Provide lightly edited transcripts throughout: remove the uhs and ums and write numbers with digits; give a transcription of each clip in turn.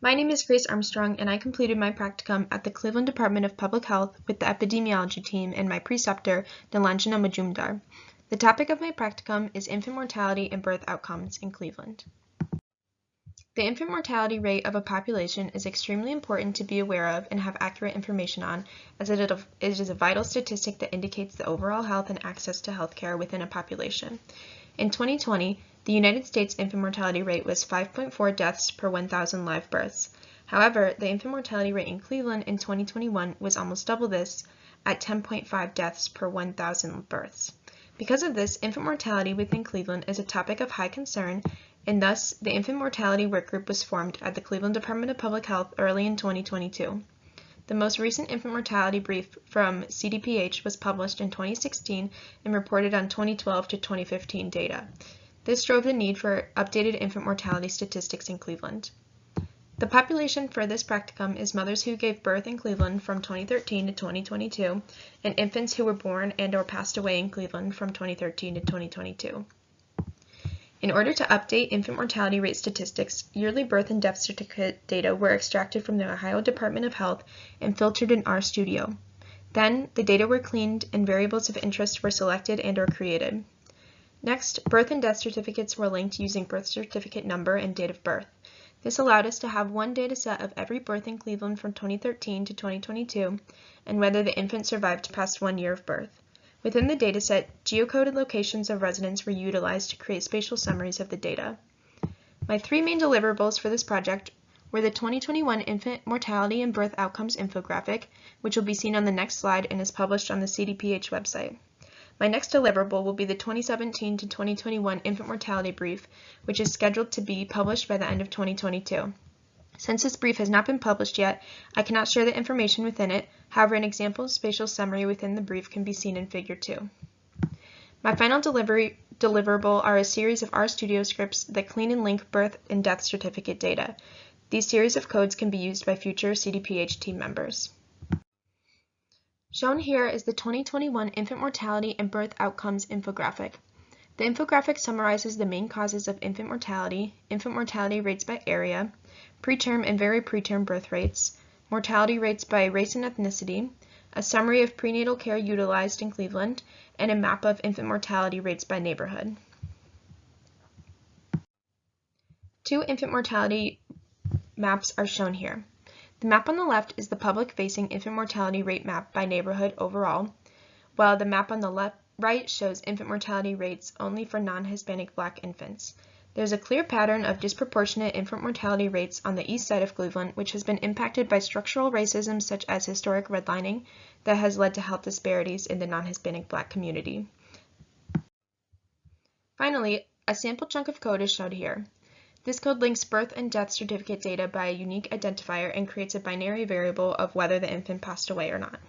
My name is Grace Armstrong, and I completed my practicum at the Cleveland Department of Public Health with the epidemiology team and my preceptor, Nilanjana Majumdar. The topic of my practicum is infant mortality and birth outcomes in Cleveland. The infant mortality rate of a population is extremely important to be aware of and have accurate information on, as it is a vital statistic that indicates the overall health and access to health care within a population. In 2020, the United States infant mortality rate was 5.4 deaths per 1,000 live births. However, the infant mortality rate in Cleveland in 2021 was almost double this, at 10.5 deaths per 1,000 births. Because of this, infant mortality within Cleveland is a topic of high concern, and thus the infant mortality work group was formed at the Cleveland Department of Public Health early in 2022. The most recent infant mortality brief from CDPH was published in 2016 and reported on 2012 to 2015 data. This drove the need for updated infant mortality statistics in Cleveland. The population for this practicum is mothers who gave birth in Cleveland from 2013 to 2022 and infants who were born and/or passed away in Cleveland from 2013 to 2022. In order to update infant mortality rate statistics, yearly birth and death certificate data were extracted from the Ohio Department of Health and filtered in RStudio. Then, the data were cleaned and variables of interest were selected and/or created. Next, birth and death certificates were linked using birth certificate number and date of birth. This allowed us to have one data set of every birth in Cleveland from 2013 to 2022 and whether the infant survived past 1 year of birth. Within the dataset, geocoded locations of residence were utilized to create spatial summaries of the data. My three main deliverables for this project were the 2021 Infant Mortality and Birth Outcomes infographic, which will be seen on the next slide and is published on the CDPH website. My next deliverable will be the 2017 to 2021 Infant Mortality Brief, which is scheduled to be published by the end of 2022. Since this brief has not been published yet, I cannot share the information within it. However, an example spatial summary within the brief can be seen in Figure 2. My final deliverable are a series of RStudio scripts that clean and link birth and death certificate data. These series of codes can be used by future CDPH team members. Shown here is the 2021 Infant Mortality and Birth Outcomes infographic. The infographic summarizes the main causes of infant mortality rates by area, preterm and very preterm birth rates, mortality rates by race and ethnicity, a summary of prenatal care utilized in Cleveland, and a map of infant mortality rates by neighborhood. Two infant mortality maps are shown here. The map on the left is the public-facing infant mortality rate map by neighborhood overall, while the map on the right shows infant mortality rates only for non-Hispanic Black infants. There's a clear pattern of disproportionate infant mortality rates on the east side of Cleveland, which has been impacted by structural racism such as historic redlining that has led to health disparities in the non-Hispanic Black community. Finally, a sample chunk of code is shown here. This code links birth and death certificate data by a unique identifier and creates a binary variable of whether the infant passed away or not.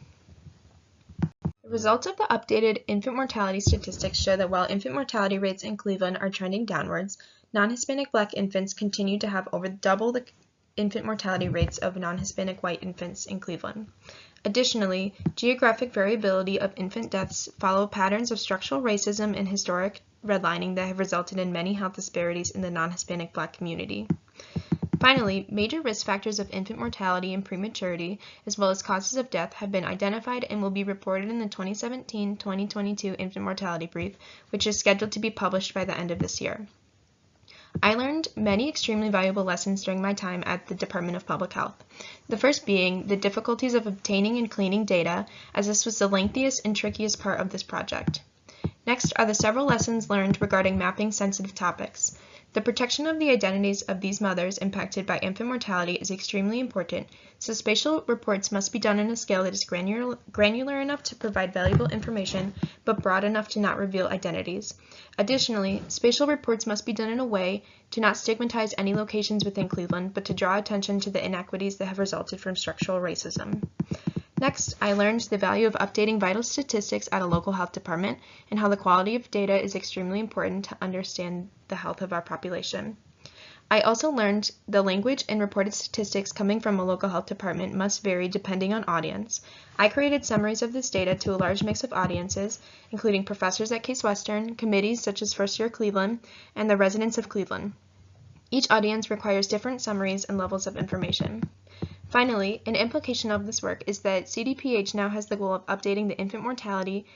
The results of the updated infant mortality statistics show that while infant mortality rates in Cleveland are trending downwards, non-Hispanic Black infants continue to have over double the infant mortality rates of non-Hispanic white infants in Cleveland. Additionally, geographic variability of infant deaths follow patterns of structural racism and historic redlining that have resulted in many health disparities in the non-Hispanic Black community. Finally, major risk factors of infant mortality and prematurity, as well as causes of death, have been identified and will be reported in the 2017-2022 Infant Mortality Brief, which is scheduled to be published by the end of this year. I learned many extremely valuable lessons during my time at the Department of Public Health. The first being the difficulties of obtaining and cleaning data, as this was the lengthiest and trickiest part of this project. Next are the several lessons learned regarding mapping sensitive topics. The protection of the identities of these mothers impacted by infant mortality is extremely important, so spatial reports must be done on a scale that is granular enough to provide valuable information, but broad enough to not reveal identities. Additionally, spatial reports must be done in a way to not stigmatize any locations within Cleveland, but to draw attention to the inequities that have resulted from structural racism. Next, I learned the value of updating vital statistics at a local health department and how the quality of data is extremely important to understand the health of our population. I also learned the language and reported statistics coming from a local health department must vary depending on audience. I created summaries of this data to a large mix of audiences, including professors at Case Western, committees such as First Year Cleveland, and the residents of Cleveland. Each audience requires different summaries and levels of information. Finally, an implication of this work is that CDPH now has the goal of updating the infant mortality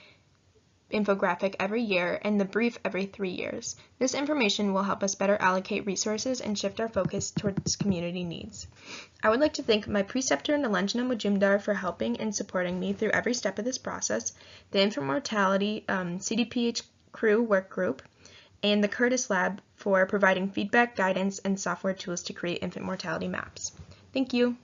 infographic every year and the brief every 3 years. This information will help us better allocate resources and shift our focus towards community needs. I would like to thank my preceptor Nilanjana Majumdar for helping and supporting me through every step of this process, the infant mortality CDPH crew work group, and the Curtis Lab for providing feedback, guidance, and software tools to create infant mortality maps. Thank you.